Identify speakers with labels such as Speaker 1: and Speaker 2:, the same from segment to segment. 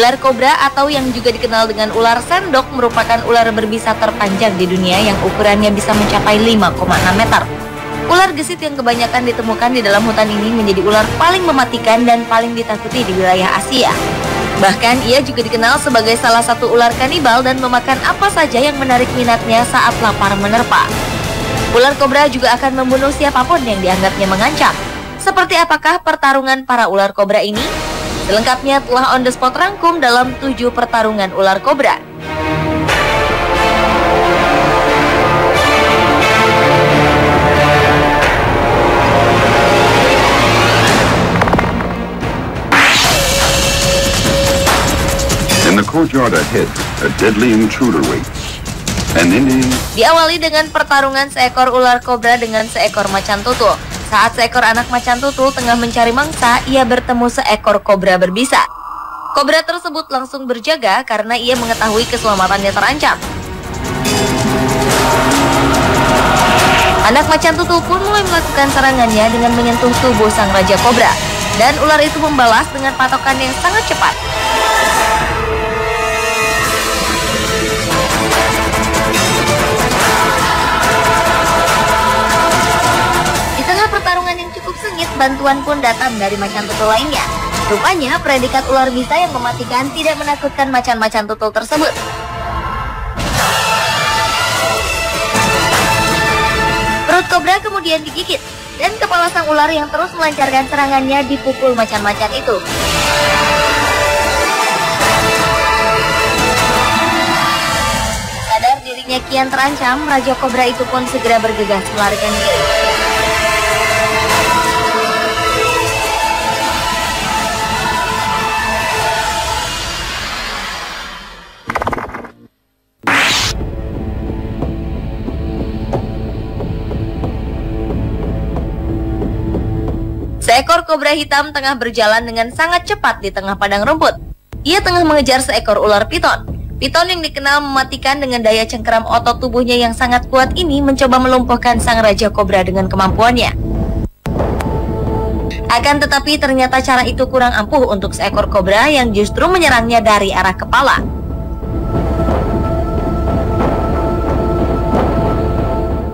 Speaker 1: Ular kobra atau yang juga dikenal dengan ular sendok merupakan ular berbisa terpanjang di dunia yang ukurannya bisa mencapai 5,6 meter. Ular gesit yang kebanyakan ditemukan di dalam hutan ini menjadi ular paling mematikan dan paling ditakuti di wilayah Asia. Bahkan ia juga dikenal sebagai salah satu ular kanibal dan memakan apa saja yang menarik minatnya saat lapar menerpa. Ular kobra juga akan membunuh siapapun yang dianggapnya mengancam. Seperti apakah pertarungan para ular kobra ini? Selengkapnya telah on the spot rangkum dalam 7 pertarungan ular kobra.
Speaker 2: In the courtyard ahead, a deadly intruder waits. An Indian...
Speaker 1: Diawali dengan pertarungan seekor ular kobra dengan seekor macan tutul. Saat seekor anak macan tutul tengah mencari mangsa, ia bertemu seekor kobra berbisa. Kobra tersebut langsung berjaga karena ia mengetahui keselamatannya terancam. Anak macan tutul pun mulai melakukan serangannya dengan menyentuh tubuh sang raja kobra. Dan ular itu membalas dengan patokan yang sangat cepat. Pertarungan yang cukup sengit, bantuan pun datang dari macan tutul lainnya. Rupanya, predikat ular bisa yang mematikan tidak menakutkan macan-macan tutul tersebut. Perut kobra kemudian digigit, dan kepala sang ular yang terus melancarkan serangannya dipukul macan-macan itu. Sadar dirinya kian terancam, raja kobra itu pun segera bergegas melarikan diri. Seekor kobra hitam tengah berjalan dengan sangat cepat di tengah padang rumput. Ia tengah mengejar seekor ular piton. Piton yang dikenal mematikan dengan daya cengkeram otot tubuhnya yang sangat kuat ini mencoba melumpuhkan sang raja kobra dengan kemampuannya. Akan tetapi ternyata cara itu kurang ampuh untuk seekor kobra yang justru menyerangnya dari arah kepala.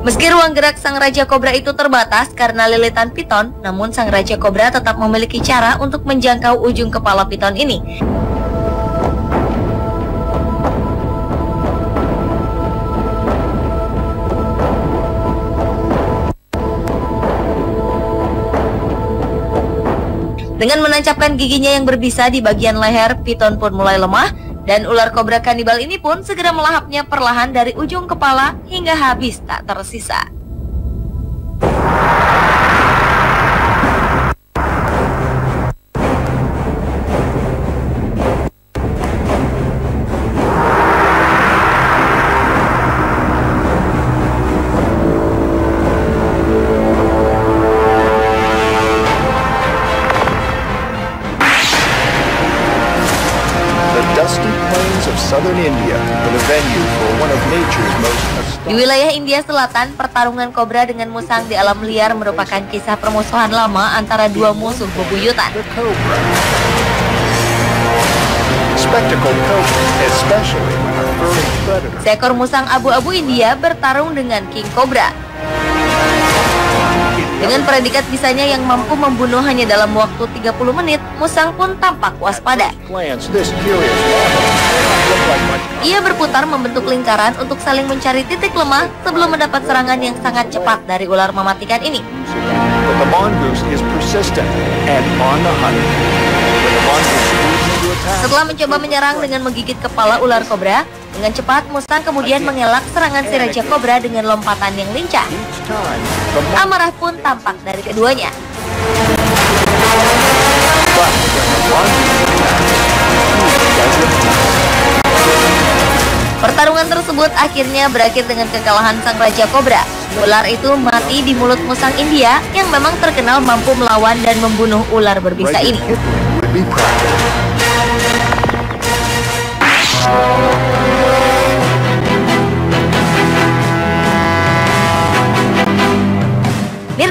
Speaker 1: Meski ruang gerak sang raja kobra itu terbatas karena lilitan piton, namun sang raja kobra tetap memiliki cara untuk menjangkau ujung kepala piton ini. Dengan menancapkan giginya yang berbisa di bagian leher, piton pun mulai lemah. Dan ular kobra kanibal ini pun segera melahapnya perlahan dari ujung kepala hingga habis tak tersisa. Di wilayah India Selatan, pertarungan kobra dengan musang di alam liar merupakan kisah permusuhan lama antara dua musuh bebuyutan. Seekor musang abu-abu India bertarung dengan king cobra. Dengan predikat bisanya yang mampu membunuh hanya dalam waktu 30 menit, musang pun tampak waspada. Ia berputar membentuk lingkaran untuk saling mencari titik lemah sebelum mendapat serangan yang sangat cepat dari ular mematikan ini. Setelah mencoba menyerang dengan menggigit kepala ular kobra, dengan cepat musang kemudian mengelak serangan si raja kobra dengan lompatan yang lincah. Amarah pun tampak dari keduanya. Pertarungan tersebut akhirnya berakhir dengan kekalahan sang raja kobra. Ular itu mati di mulut musang India yang memang terkenal mampu melawan dan membunuh ular berbisa ini.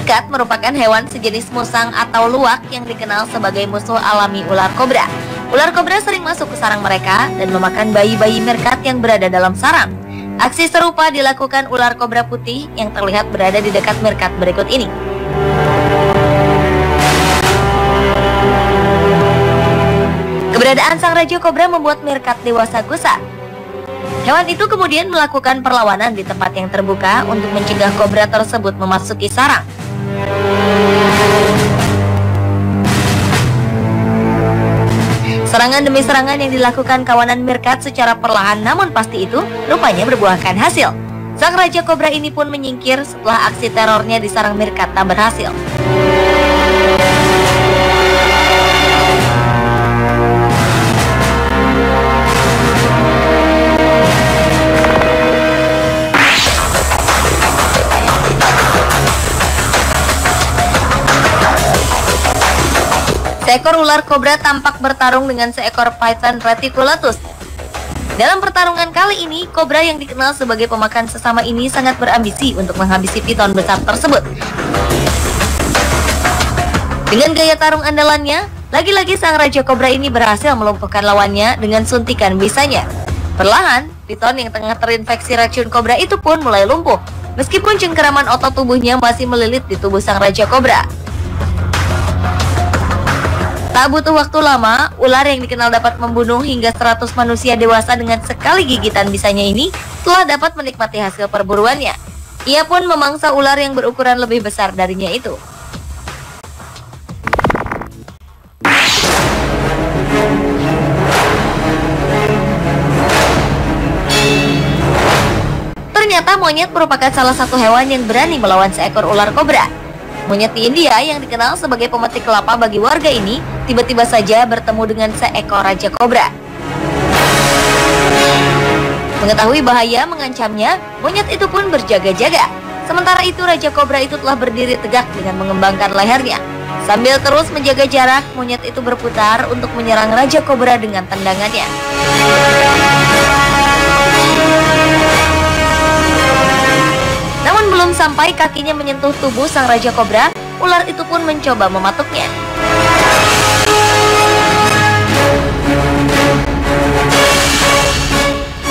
Speaker 1: Meerkat merupakan hewan sejenis musang atau luwak yang dikenal sebagai musuh alami ular kobra. Ular kobra sering masuk ke sarang mereka dan memakan bayi-bayi meerkat yang berada dalam sarang. Aksi serupa dilakukan ular kobra putih yang terlihat berada di dekat meerkat berikut ini. Keberadaan sang raja kobra membuat meerkat dewasa gusar. Hewan itu kemudian melakukan perlawanan di tempat yang terbuka untuk mencegah kobra tersebut memasuki sarang. Serangan demi serangan yang dilakukan kawanan meerkat secara perlahan namun pasti itu rupanya berbuahkan hasil. Sang raja kobra ini pun menyingkir setelah aksi terornya di sarang meerkat tak berhasil. Seekor ular kobra tampak bertarung dengan seekor python reticulatus. Dalam pertarungan kali ini, kobra yang dikenal sebagai pemakan sesama ini sangat berambisi untuk menghabisi piton besar tersebut. Dengan gaya tarung andalannya, lagi-lagi sang raja kobra ini berhasil melumpuhkan lawannya dengan suntikan bisanya. Perlahan, piton yang tengah terinfeksi racun kobra itu pun mulai lumpuh, meskipun cengkeraman otot tubuhnya masih melilit di tubuh sang raja kobra. Tak butuh waktu lama, ular yang dikenal dapat membunuh hingga 100 manusia dewasa dengan sekali gigitan bisanya ini telah dapat menikmati hasil perburuannya. Ia pun memangsa ular yang berukuran lebih besar darinya itu. Ternyata monyet merupakan salah satu hewan yang berani melawan seekor ular kobra. Monyet di India yang dikenal sebagai pemetik kelapa bagi warga ini tiba-tiba saja bertemu dengan seekor raja kobra. Mengetahui bahaya mengancamnya, monyet itu pun berjaga-jaga. Sementara itu raja kobra itu telah berdiri tegak dengan mengembangkan lehernya. Sambil terus menjaga jarak, monyet itu berputar untuk menyerang raja kobra dengan tendangannya. Namun belum sampai kakinya menyentuh tubuh sang raja kobra, ular itu pun mencoba mematuknya.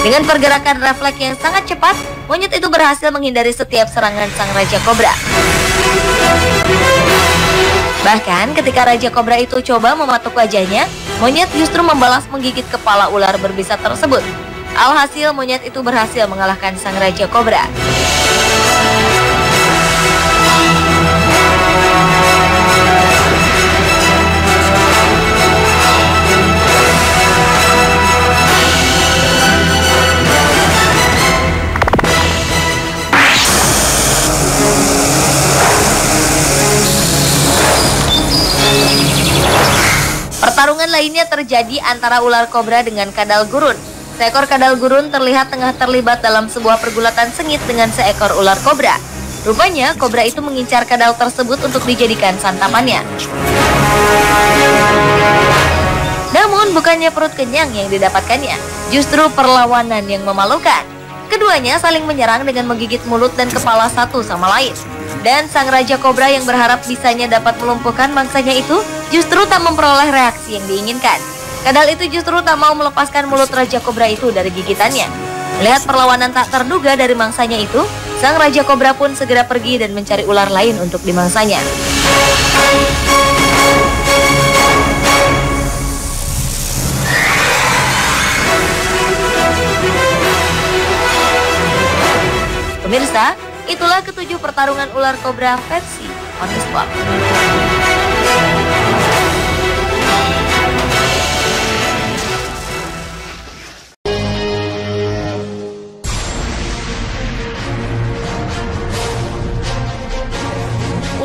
Speaker 1: Dengan pergerakan refleks yang sangat cepat, monyet itu berhasil menghindari setiap serangan sang raja kobra. Bahkan ketika raja kobra itu coba mematuk wajahnya, monyet justru membalas menggigit kepala ular berbisa tersebut. Alhasil monyet itu berhasil mengalahkan sang raja kobra. Pertarungan lainnya terjadi antara ular kobra dengan kadal gurun. Seekor kadal gurun terlihat tengah terlibat dalam sebuah pergulatan sengit dengan seekor ular kobra. Rupanya, kobra itu mengincar kadal tersebut untuk dijadikan santapannya. Namun, bukannya perut kenyang yang didapatkannya, justru perlawanan yang memalukan. Keduanya saling menyerang dengan menggigit mulut dan kepala satu sama lain. Dan sang raja kobra yang berharap bisanya dapat melumpuhkan mangsanya itu justru tak memperoleh reaksi yang diinginkan. Kadal itu justru tak mau melepaskan mulut raja kobra itu dari gigitannya. Melihat perlawanan tak terduga dari mangsanya itu, sang raja kobra pun segera pergi dan mencari ular lain untuk dimangsanya. Pemirsa, itulah ketujuh pertarungan ular kobra versi On The Spot.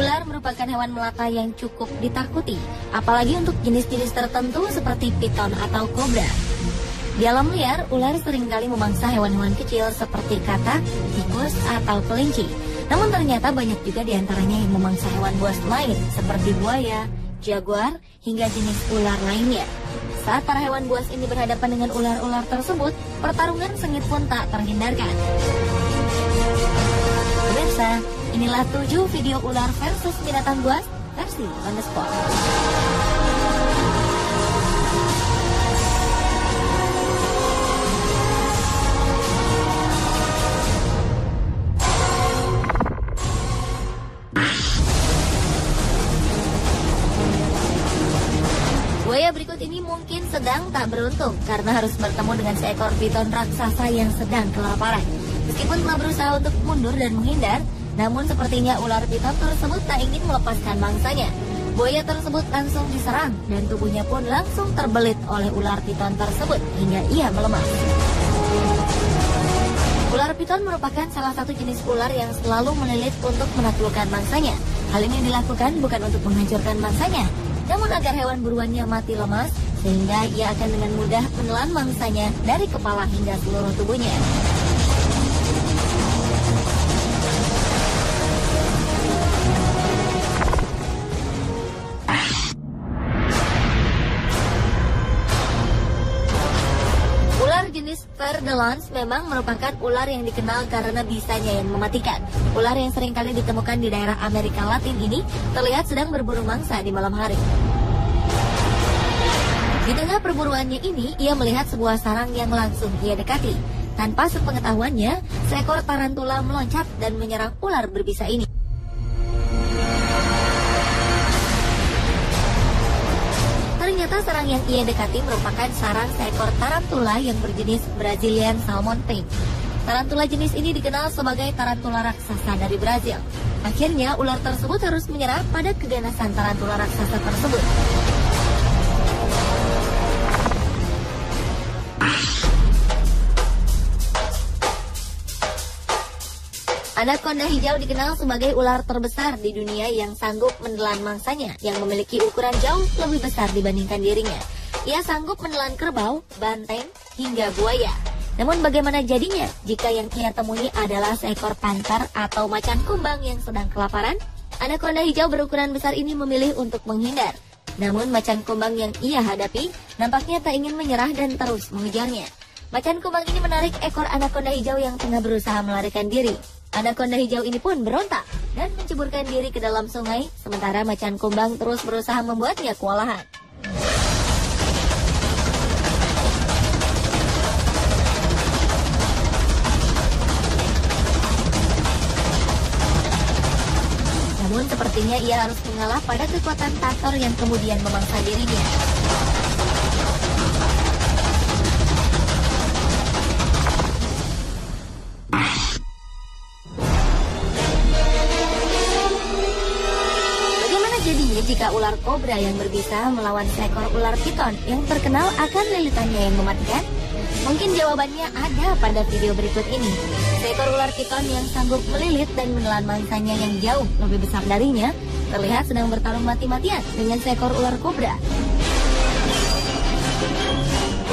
Speaker 1: Ular merupakan hewan melata yang cukup ditakuti, apalagi untuk jenis-jenis tertentu seperti piton atau kobra. Di alam liar, ular seringkali memangsa hewan-hewan kecil seperti katak, tikus, atau kelinci. Namun ternyata banyak juga diantaranya yang memangsa hewan buas lain seperti buaya, jaguar, hingga jenis ular lainnya. Saat para hewan buas ini berhadapan dengan ular-ular tersebut, pertarungan sengit pun tak terhindarkan. Pemirsa, inilah 7 video ular versus binatang buas versi On The Spot. jantung karena harus bertemu dengan seekor piton raksasa yang sedang kelaparan. Meskipun telah berusaha untuk mundur dan menghindar, namun sepertinya ular piton tersebut tak ingin melepaskan mangsanya. Buaya tersebut langsung diserang dan tubuhnya pun langsung terbelit oleh ular piton tersebut hingga ia melemah. Ular piton merupakan salah satu jenis ular yang selalu melilit untuk menaklukkan mangsanya. Hal ini dilakukan bukan untuk menghancurkan mangsanya, namun agar hewan buruannya mati lemas, sehingga ia akan dengan mudah menelan mangsanya dari kepala hingga seluruh tubuhnya. Jenis ver de lans memang merupakan ular yang dikenal karena bisanya yang mematikan. Ular yang seringkali ditemukan di daerah Amerika Latin ini terlihat sedang berburu mangsa di malam hari. Di tengah perburuannya ini, ia melihat sebuah sarang yang langsung ia dekati. Tanpa sepengetahuannya, seekor tarantula meloncat dan menyerang ular berbisa ini. Ternyata sarang yang ia dekati merupakan sarang seekor tarantula yang berjenis Brazilian Salmon Pink. Tarantula jenis ini dikenal sebagai tarantula raksasa dari Brazil. Akhirnya ular tersebut harus menyerah pada keganasan tarantula raksasa tersebut. Anaconda hijau dikenal sebagai ular terbesar di dunia yang sanggup menelan mangsanya yang memiliki ukuran jauh lebih besar dibandingkan dirinya. Ia sanggup menelan kerbau, banteng, hingga buaya. Namun bagaimana jadinya jika yang ia temui adalah seekor panter atau macan kumbang yang sedang kelaparan? Anaconda hijau berukuran besar ini memilih untuk menghindar. Namun macan kumbang yang ia hadapi nampaknya tak ingin menyerah dan terus mengejarnya. Macan kumbang ini menarik ekor anaconda hijau yang tengah berusaha melarikan diri. Anaconda hijau ini pun berontak dan menceburkan diri ke dalam sungai, sementara macan kumbang terus berusaha membuatnya kewalahan. Namun sepertinya ia harus mengalah pada kekuatan Tator yang kemudian memangsa dirinya. Jadinya jika ular kobra yang berbisa melawan seekor ular piton yang terkenal akan lilitannya yang mematikan? Mungkin jawabannya ada pada video berikut ini. Seekor ular piton yang sanggup melilit dan menelan mangsanya yang jauh lebih besar darinya terlihat sedang bertarung mati-matian dengan seekor ular kobra.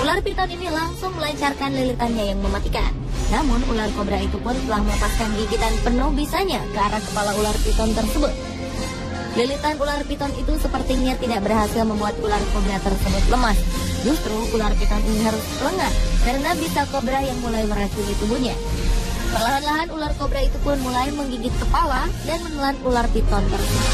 Speaker 1: Ular piton ini langsung melancarkan lilitannya yang mematikan. Namun ular kobra itu pun telah melepaskan gigitan penuh bisanya ke arah kepala ular piton tersebut. Lilitan ular piton itu sepertinya tidak berhasil membuat ular kobra tersebut lemas. Justru ular piton ini harus lengah karena bisa kobra yang mulai meracuni tubuhnya. Perlahan-lahan ular kobra itu pun mulai menggigit kepala dan menelan ular piton tersebut.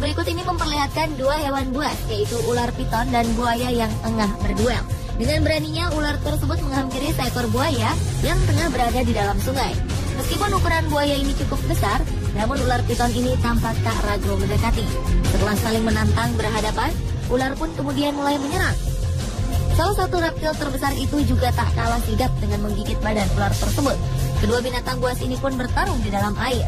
Speaker 1: Berikut ini memperlihatkan dua hewan buas, yaitu ular piton dan buaya yang tengah berduel. Dengan beraninya ular tersebut menghampiri seekor buaya yang tengah berada di dalam sungai. Meskipun ukuran buaya ini cukup besar, namun ular piton ini tampak tak ragu mendekati. Setelah saling menantang berhadapan, ular pun kemudian mulai menyerang. Salah satu reptil terbesar itu juga tak kalah sigap dengan menggigit badan ular tersebut. Kedua binatang buas ini pun bertarung di dalam air.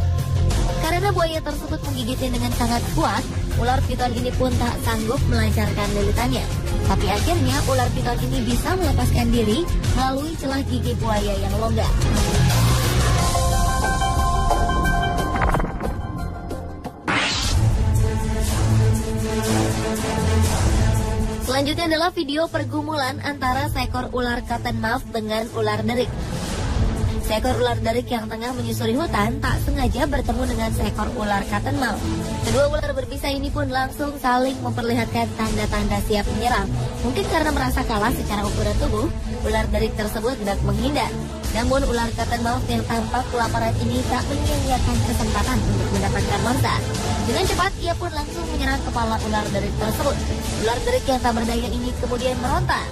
Speaker 1: Karena buaya tersebut menggigitnya dengan sangat kuat, ular piton ini pun tak sanggup melancarkan lilitannya. Tapi akhirnya ular piton ini bisa melepaskan diri melalui celah gigi buaya yang longgar. Selanjutnya adalah video pergumulan antara seekor ular cottonmouth dengan ular derik. Seekor ular derik yang tengah menyusuri hutan tak sengaja bertemu dengan seekor ular cottonmouth. Kedua ular berbisa ini pun langsung saling memperlihatkan tanda-tanda siap menyerang. Mungkin karena merasa kalah secara ukuran tubuh, ular derik tersebut hendak menghindar. Namun ular cottonmouth yang tampak kelaparan ini tak menyia-nyiakan kesempatan untuk mendapatkan mangsa. Dengan cepat ia pun langsung menyerang kepala ular derik tersebut. Ular derik yang tak berdaya ini kemudian meronta.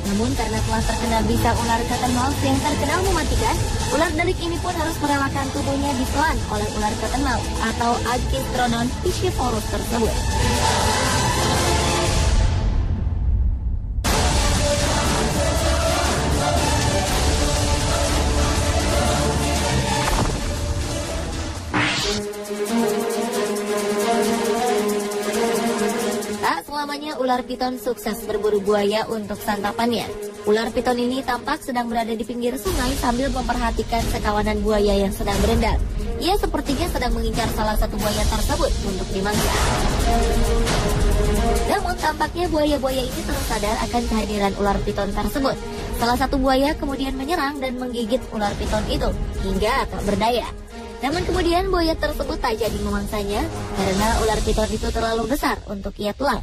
Speaker 1: Namun karena telah terkena bisa ular cotton mouse yang terkenal mematikan, ular delik ini pun harus merelakan tubuhnya ditelan oleh ular cotton mouse atau Agkistrodon piscivorus tersebut. Tak selamanya ular piton sukses berburu buaya untuk santapannya. Ular piton ini tampak sedang berada di pinggir sungai sambil memperhatikan sekawanan buaya yang sedang berendam. Ia sepertinya sedang mengincar salah satu buaya tersebut untuk dimangsa. Namun tampaknya buaya-buaya ini tersadar akan kehadiran ular piton tersebut. Salah satu buaya kemudian menyerang dan menggigit ular piton itu hingga tak berdaya. Namun kemudian buaya tersebut tak jadi memangsanya karena ular piton itu terlalu besar untuk ia telan.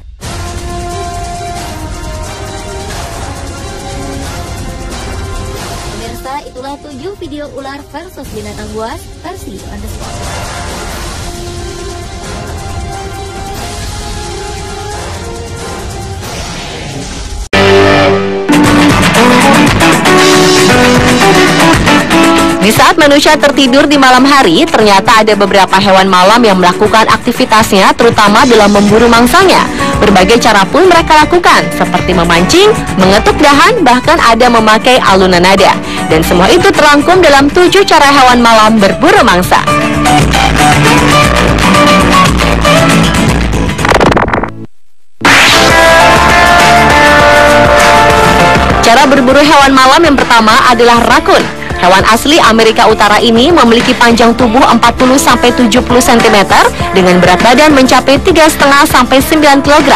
Speaker 1: Pemirsa, itulah 7 video ular versus binatang buas versi On The Spot.
Speaker 3: Di saat manusia tertidur di malam hari, ternyata ada beberapa hewan malam yang melakukan aktivitasnya, terutama dalam memburu mangsanya. Berbagai cara pun mereka lakukan, seperti memancing, mengetuk dahan, bahkan ada memakai alunan nada. Dan semua itu terangkum dalam 7 cara hewan malam berburu mangsa. Cara berburu hewan malam yang pertama adalah rakun. Hewan asli Amerika Utara ini memiliki panjang tubuh 40-70 cm dengan berat badan mencapai 3,5-9 kg.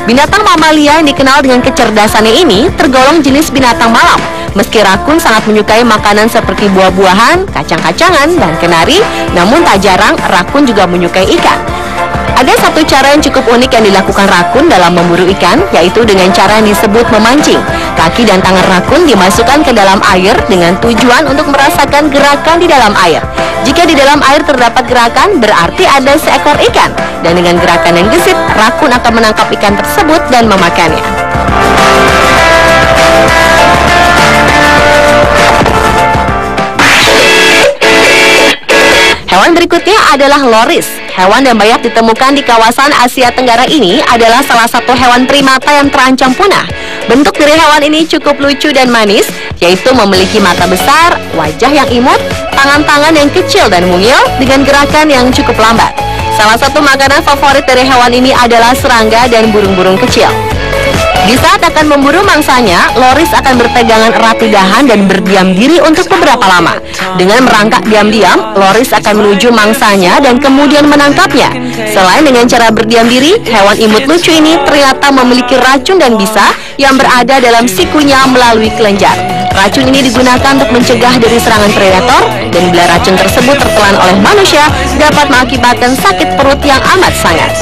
Speaker 3: Binatang mamalia yang dikenal dengan kecerdasannya ini tergolong jenis binatang malam. Meski rakun sangat menyukai makanan seperti buah-buahan, kacang-kacangan, dan kenari, namun tak jarang rakun juga menyukai ikan. Ada satu cara yang cukup unik yang dilakukan rakun dalam memburu ikan, yaitu dengan cara yang disebut memancing. Kaki dan tangan rakun dimasukkan ke dalam air dengan tujuan untuk merasakan gerakan di dalam air. Jika di dalam air terdapat gerakan, berarti ada seekor ikan. Dan dengan gerakan yang gesit, rakun akan menangkap ikan tersebut dan memakannya. Hewan berikutnya adalah loris. Hewan yang banyak ditemukan di kawasan Asia Tenggara ini adalah salah satu hewan primata yang terancam punah. Bentuk dari hewan ini cukup lucu dan manis, yaitu memiliki mata besar, wajah yang imut, tangan-tangan yang kecil dan mungil dengan gerakan yang cukup lambat. Salah satu makanan favorit dari hewan ini adalah serangga dan burung-burung kecil. Di saat akan memburu mangsanya, loris akan berpegangan erat di dahan dan berdiam diri untuk beberapa lama. Dengan merangkak diam-diam, loris akan menuju mangsanya dan kemudian menangkapnya. Selain dengan cara berdiam diri, hewan imut lucu ini ternyata memiliki racun dan bisa yang berada dalam sikunya melalui kelenjar. Racun ini digunakan untuk mencegah dari serangan predator, dan bila racun tersebut tertelan oleh manusia, dapat mengakibatkan sakit perut yang amat sangat.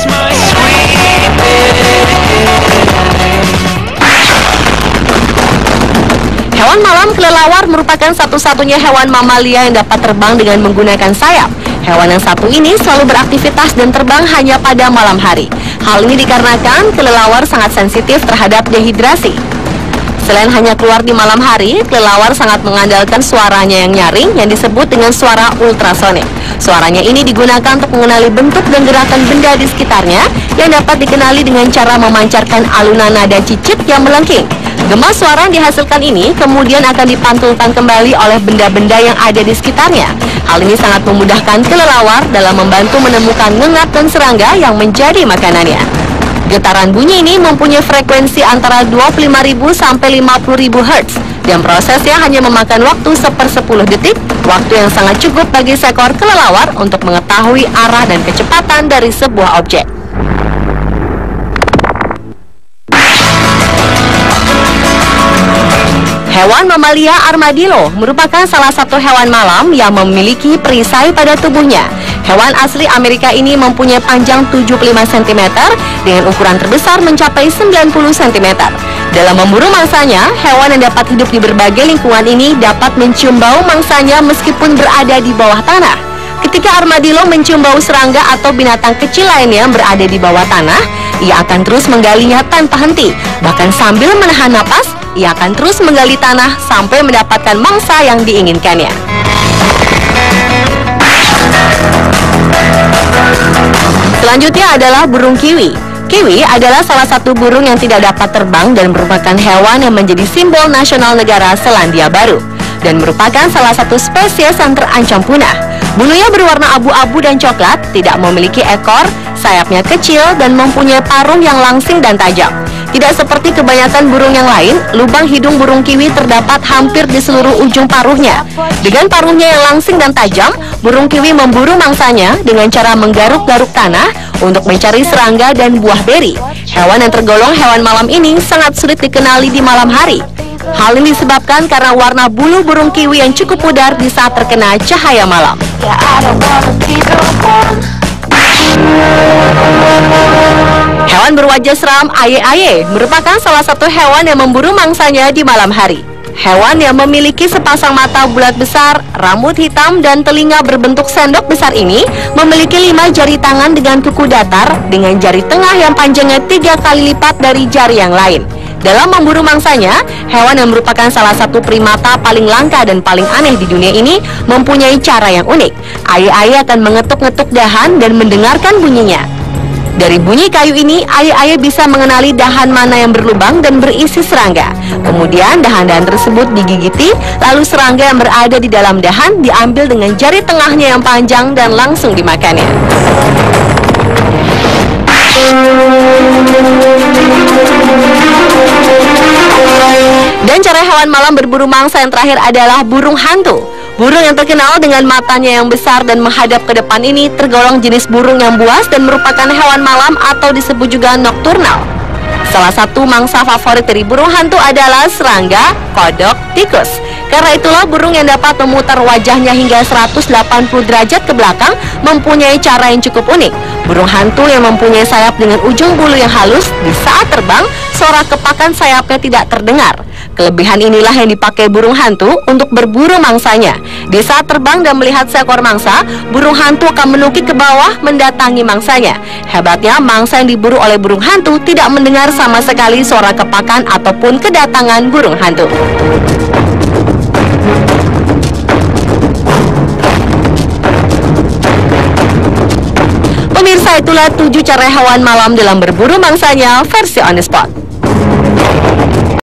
Speaker 3: Hewan malam kelelawar merupakan satu-satunya hewan mamalia yang dapat terbang dengan menggunakan sayap. Hewan yang satu ini selalu beraktivitas dan terbang hanya pada malam hari. Hal ini dikarenakan kelelawar sangat sensitif terhadap dehidrasi. Selain hanya keluar di malam hari, kelelawar sangat mengandalkan suaranya yang nyaring yang disebut dengan suara ultrasonik. Suaranya ini digunakan untuk mengenali bentuk dan gerakan benda di sekitarnya yang dapat dikenali dengan cara memancarkan alunan nada cicit yang melengking. Gema suara yang dihasilkan ini kemudian akan dipantulkan kembali oleh benda-benda yang ada di sekitarnya. Hal ini sangat memudahkan kelelawar dalam membantu menemukan ngengat dan serangga yang menjadi makanannya. Getaran bunyi ini mempunyai frekuensi antara 25.000 sampai 50.000 Hz dan prosesnya hanya memakan waktu 1/10 detik, waktu yang sangat cukup bagi seekor kelelawar untuk mengetahui arah dan kecepatan dari sebuah objek. Hewan mamalia armadillo merupakan salah satu hewan malam yang memiliki perisai pada tubuhnya. Hewan asli Amerika ini mempunyai panjang 75 cm dengan ukuran terbesar mencapai 90 cm. Dalam memburu mangsanya, hewan yang dapat hidup di berbagai lingkungan ini dapat mencium bau mangsanya meskipun berada di bawah tanah. Ketika armadillo mencium bau serangga atau binatang kecil lainnya yang berada di bawah tanah, ia akan terus menggalinya tanpa henti, bahkan sambil menahan napas ia akan terus menggali tanah sampai mendapatkan mangsa yang diinginkannya. Selanjutnya adalah burung kiwi. Kiwi adalah salah satu burung yang tidak dapat terbang dan merupakan hewan yang menjadi simbol nasional negara Selandia Baru dan merupakan salah satu spesies yang terancam punah. Bulunya berwarna abu-abu dan coklat, tidak memiliki ekor, sayapnya kecil dan mempunyai paruh yang langsing dan tajam. Tidak seperti kebanyakan burung yang lain, lubang hidung burung kiwi terdapat hampir di seluruh ujung paruhnya. Dengan paruhnya yang langsing dan tajam, burung kiwi memburu mangsanya dengan cara menggaruk-garuk tanah untuk mencari serangga dan buah beri. Hewan yang tergolong hewan malam ini sangat sulit dikenali di malam hari. Hal ini disebabkan karena warna bulu burung kiwi yang cukup pudar di saat terkena cahaya malam. Hewan berwajah seram aye-aye merupakan salah satu hewan yang memburu mangsanya di malam hari. Hewan yang memiliki sepasang mata bulat besar, rambut hitam, dan telinga berbentuk sendok besar ini memiliki 5 jari tangan dengan kuku datar dengan jari tengah yang panjangnya 3 kali lipat dari jari yang lain. Dalam memburu mangsanya, hewan yang merupakan salah satu primata paling langka dan paling aneh di dunia ini mempunyai cara yang unik. Aye-aye akan mengetuk-ngetuk dahan dan mendengarkan bunyinya. Dari bunyi kayu ini, aye-aye bisa mengenali dahan mana yang berlubang dan berisi serangga. Kemudian dahan-dahan tersebut digigiti, lalu serangga yang berada di dalam dahan diambil dengan jari tengahnya yang panjang dan langsung dimakannya. Dan cara hewan malam berburu mangsa yang terakhir adalah burung hantu. Burung yang terkenal dengan matanya yang besar dan menghadap ke depan ini tergolong jenis burung yang buas dan merupakan hewan malam atau disebut juga nokturnal. Salah satu mangsa favorit dari burung hantu adalah serangga, kodok, tikus. Karena itulah burung yang dapat memutar wajahnya hingga 180 derajat ke belakang mempunyai cara yang cukup unik. Burung hantu yang mempunyai sayap dengan ujung bulu yang halus, di saat terbang, suara kepakan sayapnya tidak terdengar. Kelebihan inilah yang dipakai burung hantu untuk berburu mangsanya. Di saat terbang dan melihat seekor mangsa, burung hantu akan menukik ke bawah mendatangi mangsanya. Hebatnya, mangsa yang diburu oleh burung hantu tidak mendengar sama sekali suara kepakan ataupun kedatangan burung hantu. Pemirsa, itulah 7 cara hewan malam dalam berburu mangsanya versi On The Spot.